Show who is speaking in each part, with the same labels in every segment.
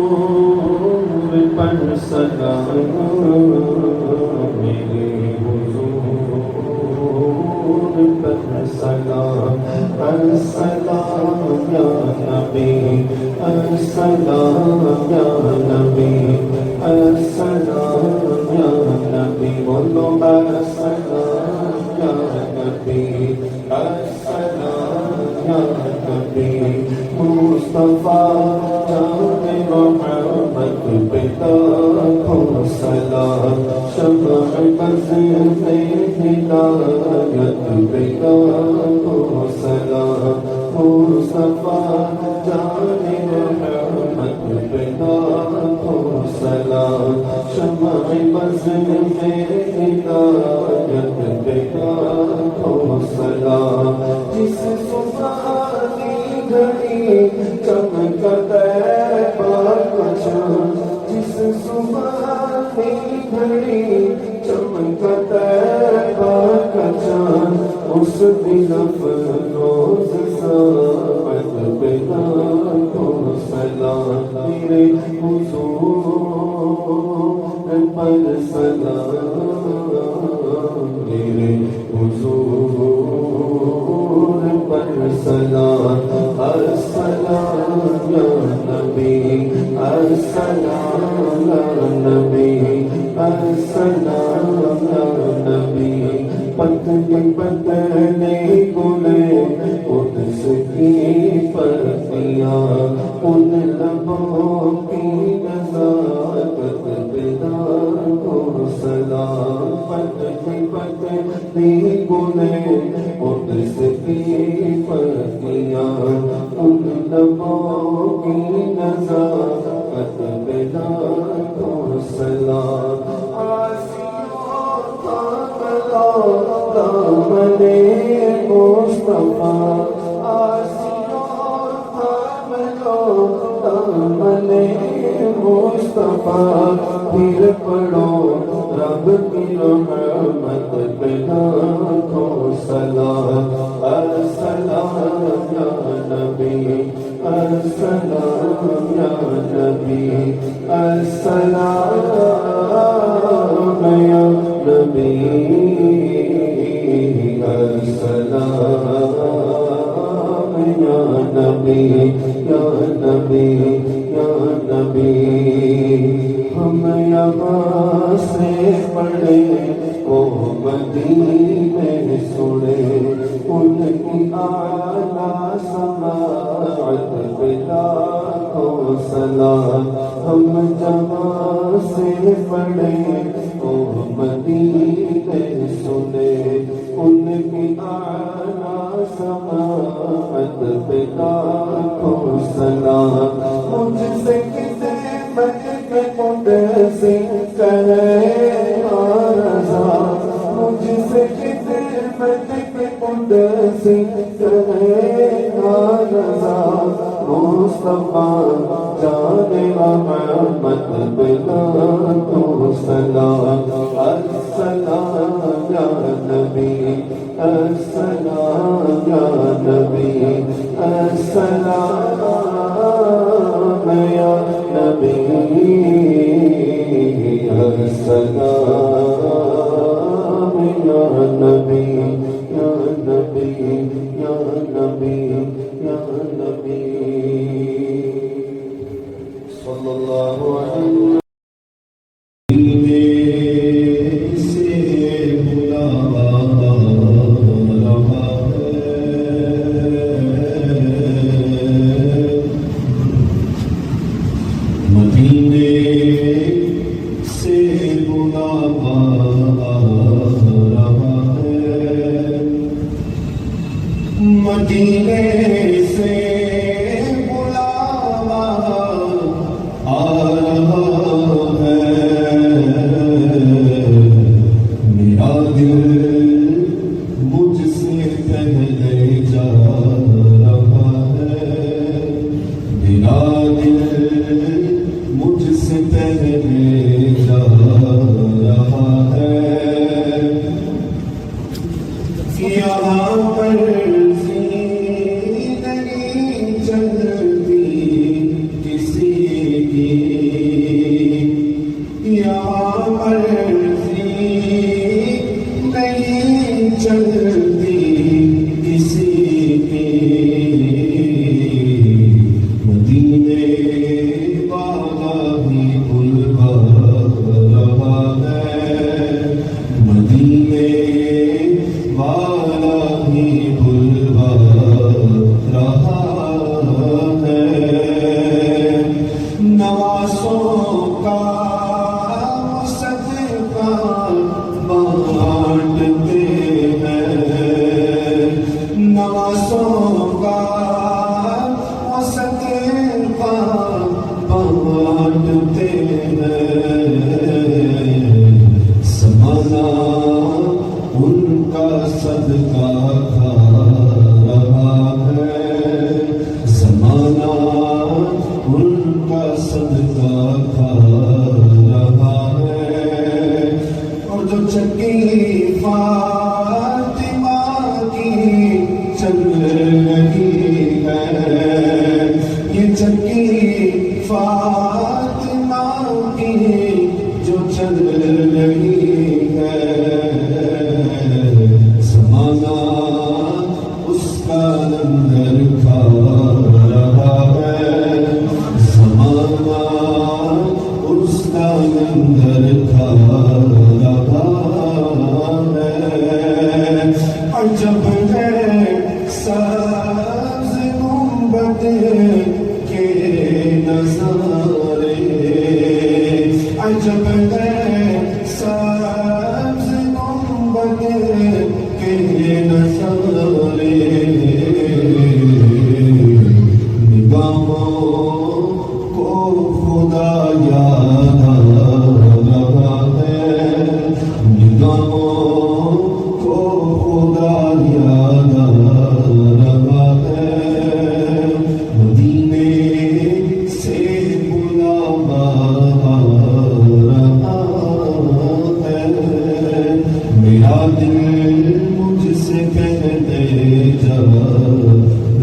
Speaker 1: حضور پر سلام، میرے حضور پر سلام، السلام یا نبی، السلام یا نبی، السلام یا نبی، بولو السلام یا نبی، السلام یا نبی، مصطفیٰ جان محمد پہ لاکھوں سلام، شمع بز میں ہدایت پہ لاکھوں سلام، مصطفیٰ جان محمد پہ لاکھوں سلام، شمع بز میں ہدایت پہ لاکھوں سلام، جس صبح کی گھڑی چمکتا ہے پاک چاند، جس صبح کی گھڑی چمکتا ہے پاک چاند، اس دن افروز ساعت پہ لاکھوں سلام، میرے حضور پر سلام، میرے حضور پر سلام، السلام یا نبی، السلام یا نبی، السلام یا نبی، پتلی پتلی گلے قدس کی پتیاں، ان لبوں کی نزاکت پہ لاکھوں سلام، پتلی پتلی گلے قدس کی پتیاں، ان لبوں کی نزاکت پہ لاکھوں سلام، دامن مصطفیٰ، آسیوں تھام لو دامن مصطفیٰ، پھر پڑھو رب کی رحمت پہ لاکھوں سلام، السلام یا نبی، السلام یا نبی، السلام یا نبی، السلام یا نبی، یا نبی، یا نبی، ہم یہاں سے پڑھے وہ مدینے سنے، ان کی اعلیٰ سماعت پہ لاکھوں سلام، ہم جہاں سے پڑھے وہ مدینے سنے، ان کی اعلیٰ سماعت پہ لاکھوں سلام، مجھ سے کسے بچ کے قدس کرے رضا، مجھ سے کسے بچ کے قدس کرے رضا، مصطفیٰ جان محمد پہ لاکھوں سلام، السلام یا نبی، السلام یا نبی، السلام یا نبی، السلام یا نبی، یا نبی، یا نبی، یا نبی، صلی اللہ علیہ وسلم، مدینے سے بلاوا آ رہا ہے، کا صدقہ بانٹتے ہیں، نوازوں کا صدقہ بانٹتے ہیں، زمانہ ان کا صدقہ کھا رہا ہے، زمانہ ان کا صدقہ کھا رہا ہے، اور جو چکی فاطمہ کی چل رہی ہے، یہ چکی فاطمہ کی جو چل رہی ہے، زمانہ اس کا لنگر کھا رہا ہے، زمانہ اس کا لنگر کھا رہا ہے، عجب ہے سبز گنبد کے نظارے، عجب ہے سبز گنبد کے نظارے، نگاہوں کو خدا یاد آ رہا ہے، نگاہوں کو خدا یاد آ رہا ہے، مدینے سے بلاوا آ رہا ہے، میرا دل مجھ سے کہنے جا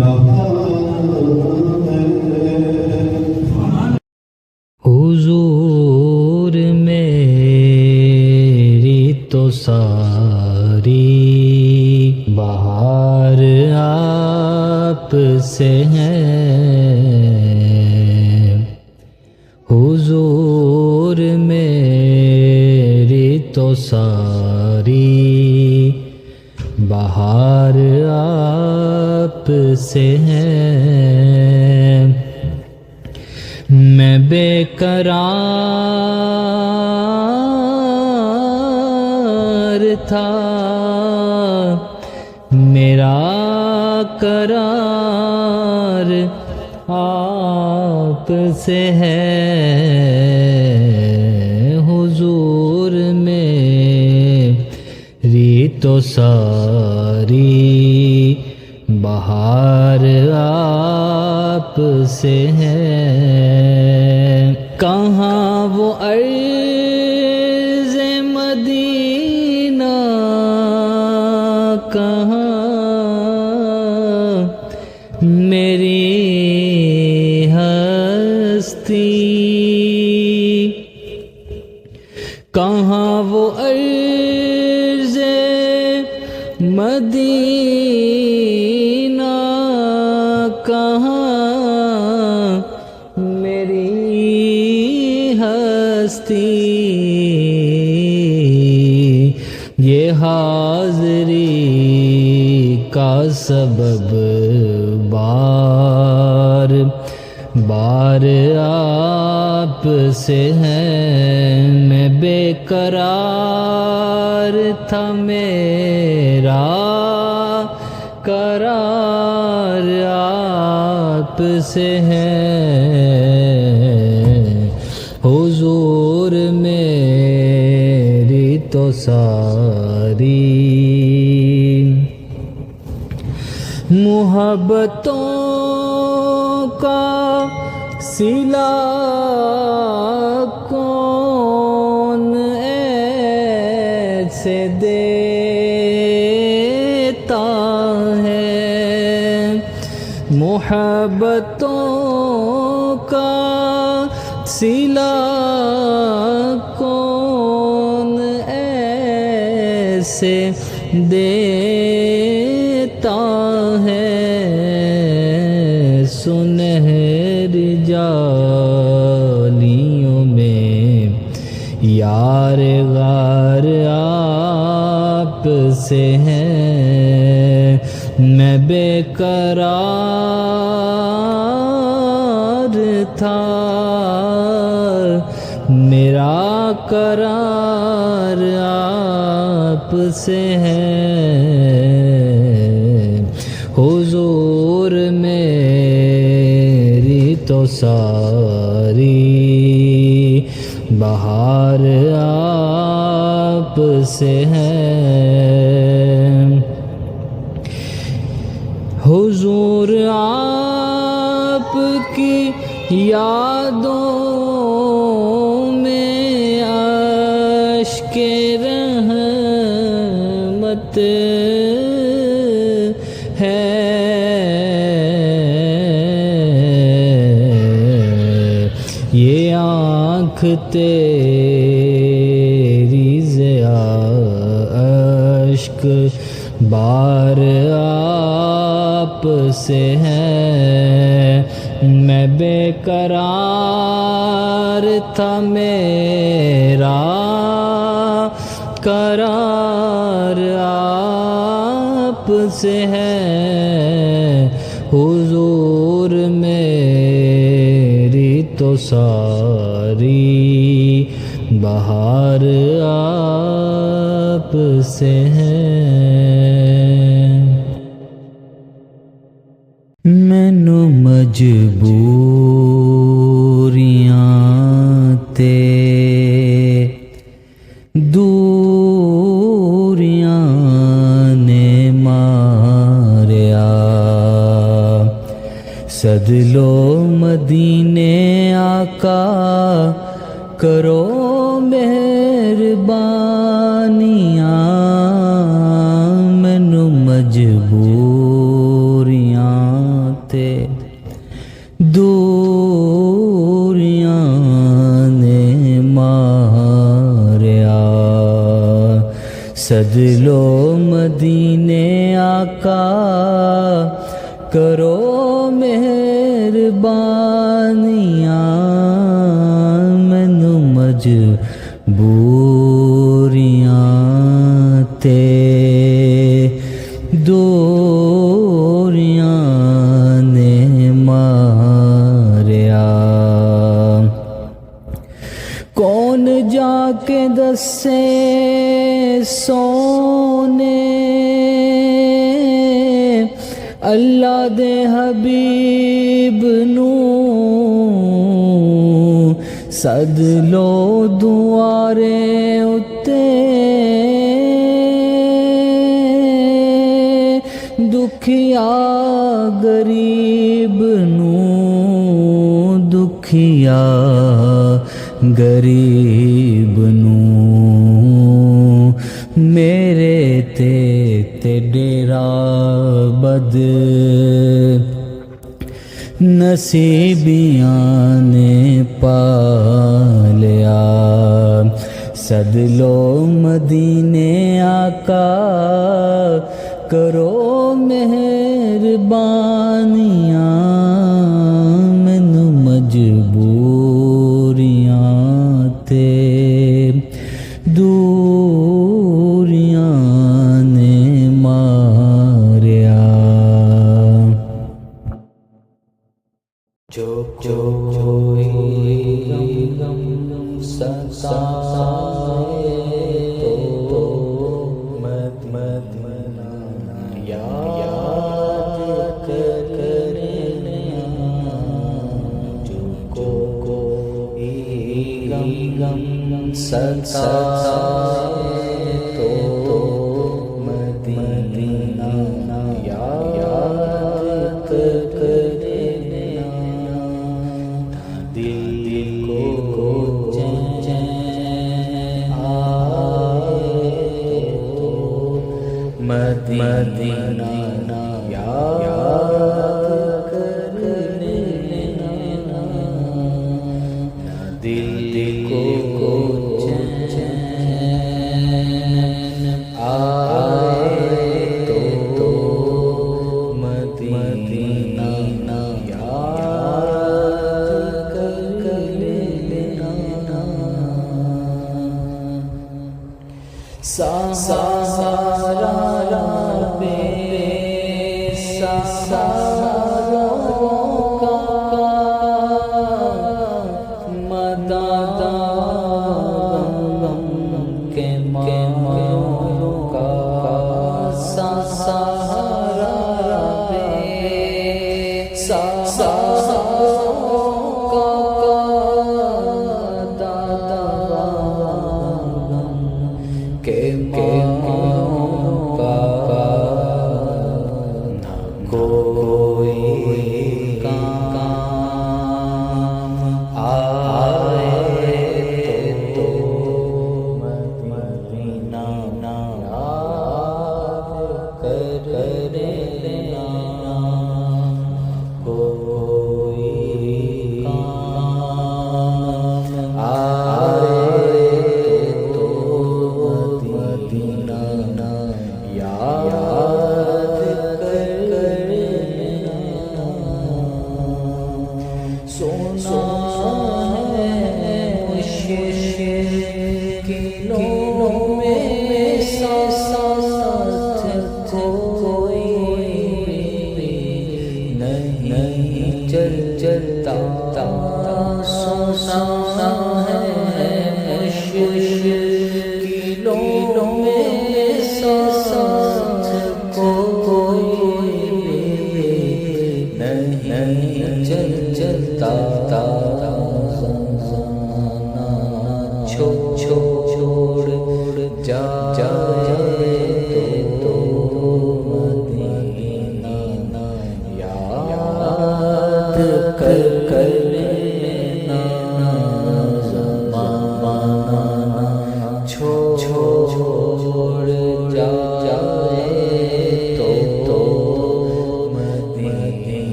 Speaker 1: رہا ہے۔
Speaker 2: حضور میری تو ساری بہار آپ سے ہے، حضور میری تو ساری بہار آپ سے ہے، میں بے قرار تھا، میرا قرار آپ سے ہے، حضور میری تو ساری بہار آپ سے ہے، کہاں وہ عرض مدینہ، کہاں میری ہستی، کہاں وہ عرض مدینہ، کہاں میری ہستی، یہ حاضری کا سبب بار بار آپ سے ہے، میں بے قرار تھا، میرا قرار آپ سے ہے، حضور میری تو ساری محبتوں کا صلہ کون ایسے دیتا ہے، محبتوں کا صلہ کون ایسے دیتا ہے، سنہری جالیوں میں یار غار آپ سے ہے، میں بے قرار تھا، میرا قرار آپ سے ہے، حضور میری تو ساری بہار آپ سے ہے، حضور آپ کی یادوں میں اشک رحمت ہے، یہ آنکھ تیری ضیاء اشک بار آپ سے ہے، میں بے قرار تھا میرا قرار آپ سے ہے، حضور میری تو ساری بہار آپ سے ہے، مینوں مجبوریاں تے دوریاں نے ماریا، سد لو مدینے آقا کرو مہربانیاں، مینوں مجبوریاں تے دوریاں نے ماریا، سد لو مدینے آقا کرو مہربانیاں، مینوں مجبوریاں تے دوریاں نے ماریا، کون جا کے دسے سونے اللہ دے حبیب نوں، سد لو دوارے اتے دکھیا غریب نوں، دکھیا غریب نوں، میرے تے ڈیرا بد نصیبیاں نے پالیا، سد لو مدینے آقا کرو مہربانیاں، مینوں مجبوریاں تے دوریاں نے ماریا، جو کوئی غم ستائے تو مدینہ یاد کرنا، جو کوئی غم ستائے تو مدینہ یاد کرنا، دل کو چین آئے تو مدینہ یاد کرنا، دل کو چین آئے تو مدینہ یاد کرنا، سہارا بے سہاروں کا مدد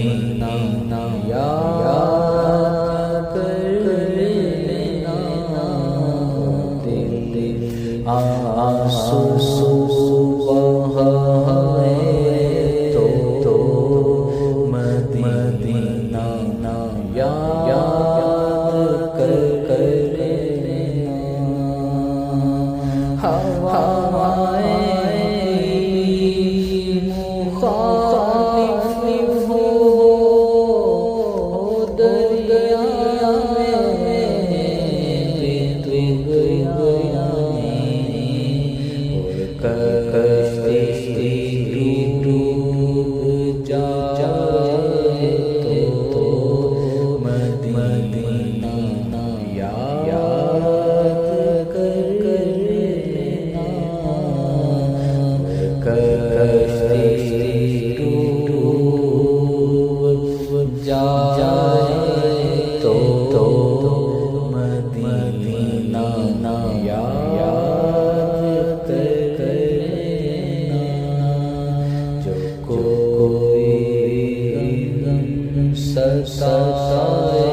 Speaker 2: مدینہ یاد کر لینا دل آنسو بہائے تو مدینہ یاد کر لینا ہوائیں مخالف ہو دریا میں ڈوب گیا کشتی ڈوب جائے تو مدینہ یاد کر لینا کشتی ڈوب جائے تو مدینہ یاد کر لینا جو کوئی غم ستائے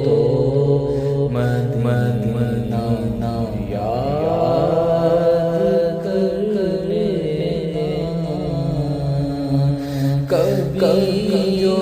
Speaker 2: تو مدینہ یاد کر لینا کبھی جو